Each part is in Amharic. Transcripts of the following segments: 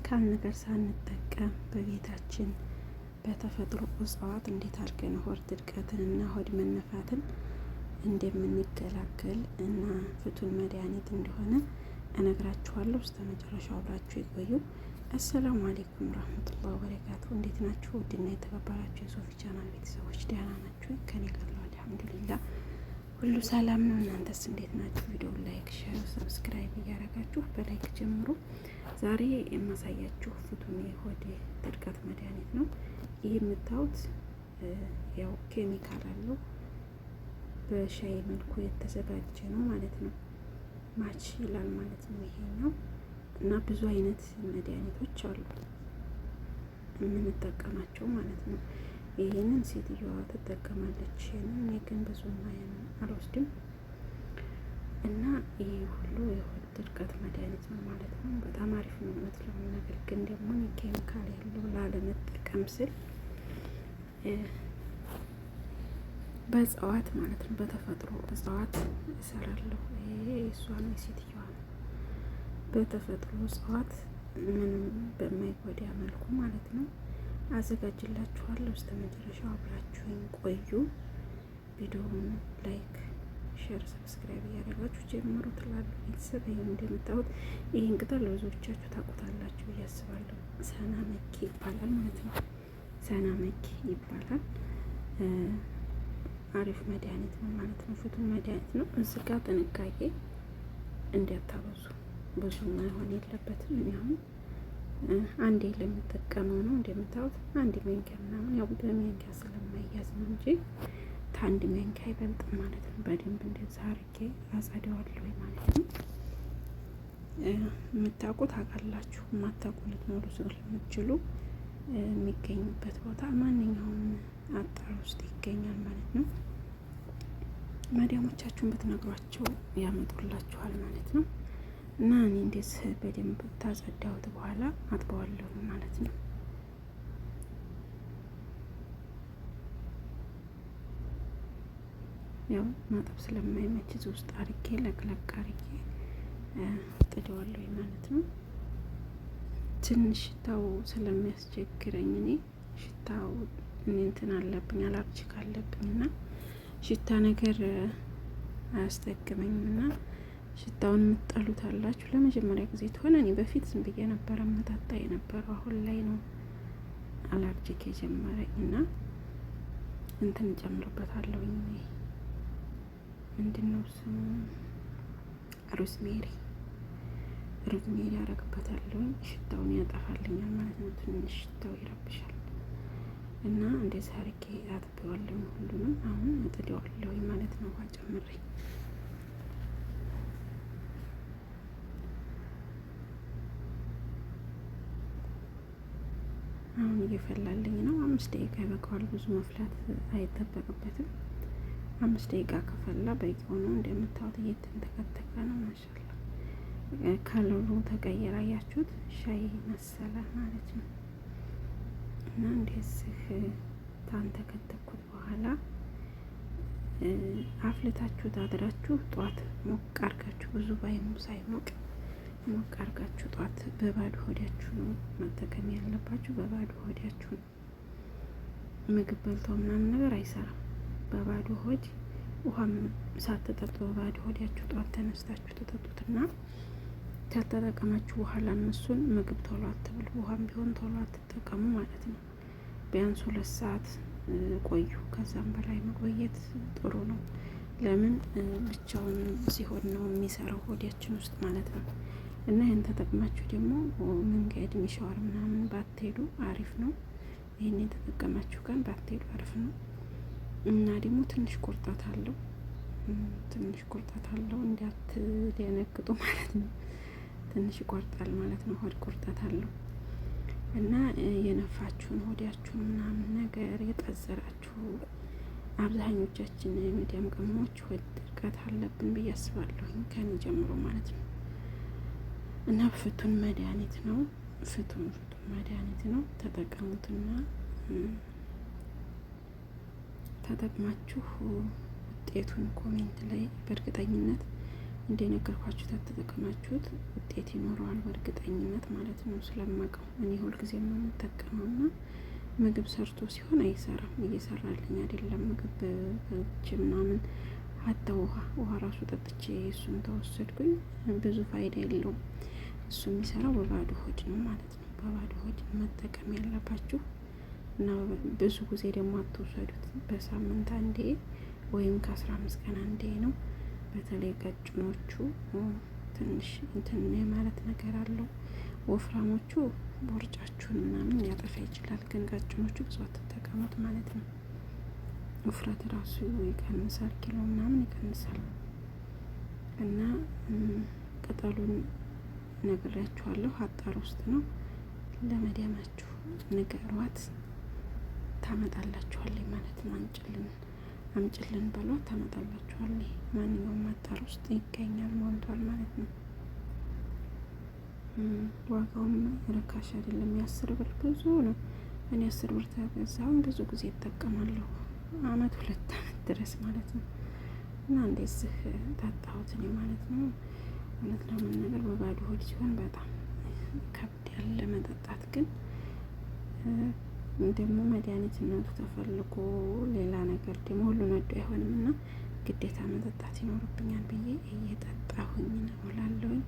ኬሚካል ነገር ሳንጠቀም በቤታችን በተፈጥሮ እጽዋት እንዴት አድርገን ሆድ ድርቀትንና ሆድ መነፋትን እንደምንገላገል እና ፍቱን መድኃኒት እንደሆነ እነግራችኋለሁ። እስከ መጨረሻው አብራችሁ ይቆዩ። አሰላሙ አሌይኩም ረህመቱላሂ ወበረካቱ። እንዴት ናችሁ? ውድና የተከበራችሁ የሶፊ ቻናል ቤተሰቦች ደህና ናችሁ? ከኔ ጋር አልሐምዱሊላህ ሁሉ ሰላም ነው። እናንተስ እንዴት ናችሁ? ቪዲዮ ላይክ፣ ሼር፣ ሰብስክራይብ እያደረጋችሁ በላይክ ጀምሩ። ዛሬ የማሳያችሁ ፍቱን የሆድ ድርቀት መድኃኒት ነው። ይህ የምታዩት ያው ኬሚካል አለው በሻይ መልኩ የተዘጋጀ ነው ማለት ነው። ማች ይላል ማለት ነው ይሄኛው እና ብዙ አይነት መድኃኒቶች አሉ የምንጠቀማቸው ማለት ነው። ይሄንን ሴትዮዋ ትጠቀማለች። እኔ ግን ብዙ አልወስድም እና ይህ ሁሉ የሆድ ድርቀት መድኃኒት ነው ማለት ነው። በጣም አሪፍ ነው እውነት ለመናገር ግን ደግሞ ኬሚካል ያለው ላለመጠቀም ስል በእጽዋት ማለት ነው በተፈጥሮ እጽዋት እሰራለሁ። ይሄ እሷ ነው የሴትዮዋ ነው። በተፈጥሮ እጽዋት ምንም በማይጎዳ መልኩ ማለት ነው አዘጋጅላችኋለሁ። እስከ መጨረሻው አብራችሁኝ ቆዩ። ቪዲዮውን ላይክ፣ ሼር፣ ሰብስክራይብ እያደረጋችሁ ጀምሩ ትላለሁ። ቤተሰብ ይሄን እንደምታዩት ይሄን ቅጠል ብዙዎቻችሁ ታውቁታላችሁ ብዬ አስባለሁ። ሰና መኪ ይባላል ማለት ነው። ሰና መኪ ይባላል። አሪፍ መድኃኒት ነው ማለት ነው። ፍቱን መድኃኒት ነው። እዚህ ጋር ጥንቃቄ እንዲያታበዙ ብዙ መሆን የለበትም። እኔ አሁን አንዴ ለምጠቀመው ነው እንደምታዩት አንድ ማንኪያ ምናምን ያው በማንኪያ ስለማይያዝ ነው እንጂ ከአንድ ማንኪያ አይበልጥም ማለት ነው። በደንብ እንደዛ አድርጌ አጸደዋለሁ ማለት ነው። የምታውቁት ታውቃላችሁ፣ የማታውቁ ልትኖሩ ስለምትችሉ የሚገኝበት ቦታ ማንኛውም አጣር ውስጥ ይገኛል ማለት ነው። መዲያሞቻችሁን ብትነግሯቸው ያመጡላችኋል ማለት ነው። እና እኔ እንደዚህ በደንብ ታጸዳሁት በኋላ አጥበዋለሁ ማለት ነው። ያው ማጠብ ስለማይመች እዚህ ውስጥ አርጌ ለቅለቅ አርጌ ጥደዋለሁ ማለት ነው። ትንሽ ሽታው ስለሚያስቸግረኝ እኔ ሽታው እንትን አለብኝ አላርጅክ አለብኝ እና ሽታ ነገር አያስጠግመኝም እና ሽታውን የምትጠሉት አላችሁ። ለመጀመሪያ ጊዜ ትሆነ እኔ በፊት ዝም ብዬ ነበረ መጣጣ የነበረው አሁን ላይ ነው አላርጅክ የጀመረኝ እና እንትን ጨምርበታለሁኝ። ምንድን ነው ስሙ? ሮዝሜሪ ያደርግበታለሁኝ። ሽታውን ያጠፋልኛል ማለት ነው። ትንሽ ሽታው ይረብሻል እና እንደዚህ አድርጌ አጥቤዋለሁ ሁሉንም። አሁን እጥደዋለሁኝ ማለት ነው ውሃ ጨምሬ። አሁን እየፈላልኝ ነው። 5 ደቂቃ ይበቃዋል። ብዙ መፍላት አይጠበቅበትም። 5 ደቂቃ ከፈላ በቂ ሆኖ እንደምታዩት እየተንተከተከ ነው። ማሻአላ ከለሩ ተቀየረ። አያችሁት? ሻይ መሰለ ማለት ነው። እና እንደዚህ ታንተከተኩት በኋላ አፍልታችሁ ታድራችሁ ጧት ሞቅ አርጋችሁ ብዙ ባይኑ ሳይሞቅ ሞቅ አርጋችሁ ጧት በባዶ ሆዳችሁ ነው መጠቀም ያለባችሁ። በባዶ ሆዳችሁ ነው። ምግብ በልተው ምናምን ነገር አይሰራም። በባዶ ሆድ ውሃም ሳትጠጡ በባዶ ሆዳችሁ ጧት ተነስታችሁ ተጠጡትና ካልተጠቀማችሁ በኋላ እነሱን ምግብ ቶሎ አትብሉ። ውሃም ቢሆን ቶሎ አትጠቀሙ ማለት ነው። ቢያንስ 2 ሰዓት ቆዩ። ከዛም በላይ መቆየት ጥሩ ነው። ለምን ብቻውን ሲሆን ነው የሚሰራው ሆዳችን ውስጥ ማለት ነው። እና ይህን ተጠቅማችሁ ደግሞ መንገድ ሚሻወር ምናምን ባትሄዱ አሪፍ ነው። ይህን የተጠቀማችሁ ቀን ባትሄዱ አሪፍ ነው። እና ደግሞ ትንሽ ቁርጠት አለው እንዳትደነግጡ ማለት ነው። ትንሽ ይቆርጣል ማለት ነው። ሆድ ቁርጠት አለው እና የነፋችሁን ሆዳችሁን ምናምን ነገር የጠዘራችሁ አብዛኞቻችን የሚዲያም ቅመሞች ሆድ ድርቀት አለብን ብዬ አስባለሁ፣ ከኔ ጀምሮ ማለት ነው። እና ፍቱን መድኃኒት ነው። ፍቱን መድኃኒት ነው። ተጠቀሙትና ተጠቅማችሁ ውጤቱን ኮሜንት ላይ በእርግጠኝነት እንደነገርኳችሁ ተተጠቀማችሁት ውጤት ይኖረዋል በእርግጠኝነት ማለት ነው። ስለማውቀው እኔ ሁልጊዜ ነው የምጠቀመው እና ምግብ ሰርቶ ሲሆን አይሰራም፣ እየሰራልኝ አይደለም። ምግብ በእጅ ምናምን ሀታ ውሃ ራሱ ጠጥቼ እሱን ተወሰድኩኝ፣ ብዙ ፋይዳ የለውም። እሱ የሚሰራው በባዶ ሆድ ነው ማለት ነው። በባዶ ሆድ መጠቀም ያለባችሁ እና ብዙ ጊዜ ደግሞ አትውሰዱት። በሳምንት አንዴ ወይም ከ15 ቀን አንዴ ነው። በተለይ ቀጭኖቹ ትንሽ እንትን የማለት ነገር አለው። ወፍራሞቹ ቦርጫችሁን ምናምን ሊያጠፋ ይችላል፣ ግን ቀጭኖቹ ብዙ አትጠቀሙት ማለት ነው። ውፍረት ራሱ ይቀንሳል፣ ኪሎ ምናምን ይቀንሳል። እና ቅጠሉን ነግሬያችኋለሁ፣ አጣር ውስጥ ነው። ለመዲያማችሁ ንገሯት፣ ታመጣላችኋለች ማለት ነው። አምጭልን በሏት፣ ታመጣላችኋለች። ማንኛውም አጣር ውስጥ ይገኛል፣ ሞልቷል ማለት ነው። ዋጋውም ርካሽ አይደለም፣ የ10 ብር ብዙ ነው። እኔ 10 ብር ተገዛሁኝ፣ ብዙ ጊዜ ይጠቀማለሁ፣ 2 አመት ድረስ ማለት ነው። እና እንደዚህ ታጣሁት እኔ ማለት ነው። እውነት ለመናገር በባዶ ሆድ ሲሆን በጣም ከብድ ያለ መጠጣት፣ ግን ደግሞ መድኃኒትነቱ ተፈልጎ ሌላ ነገር ደግሞ ሁሉ ነዶ አይሆንም እና ግዴታ መጠጣት ይኖርብኛል ብዬ እየጠጣሁኝ ነው እላለሁኝ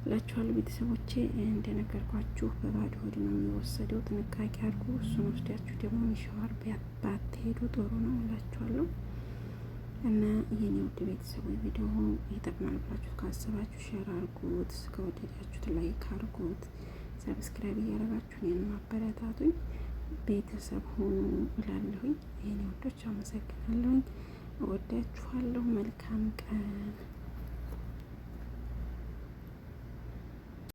እላችኋለሁ። ቤተሰቦቼ እንደነገርኳችሁ በባዶ ሆድ ነው የሚወሰደው፣ ጥንቃቄ አድርጉ። እሱን ወስዳችሁ ደግሞ ሚሸዋር ባትሄዱ ጥሩ ነው እላችኋለሁ። እና ይህን የውድ ቤተሰቦች ቪዲዮ ይጠቅማል ብላችሁ ካሰባችሁ ሼር አርጉት፣ ከወደዳችሁት ላይክ አርጉት፣ ሰብስክራይብ እያደረጋችሁ እኔን ማበረታቱኝ፣ ቤተሰብ ሆኑ እላለሁኝ። ይህን የውዶች አመሰግናለሁኝ። እወዳችኋለሁ። መልካም ቀን